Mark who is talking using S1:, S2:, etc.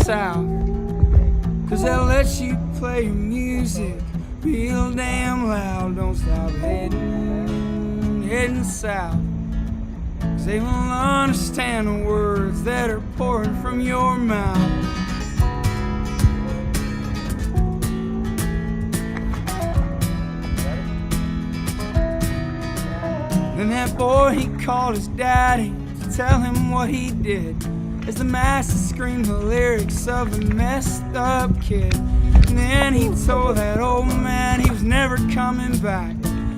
S1: south, 'cause they'll let you play your music real damn loud. Don't stop heading south, 'cause they won't understand the words that are pouring from your mouth. Then that boy, he called his daddy to tell him what he did, as the master screamed the lyrics of a messed up kid. And then he told that old man he was never coming back,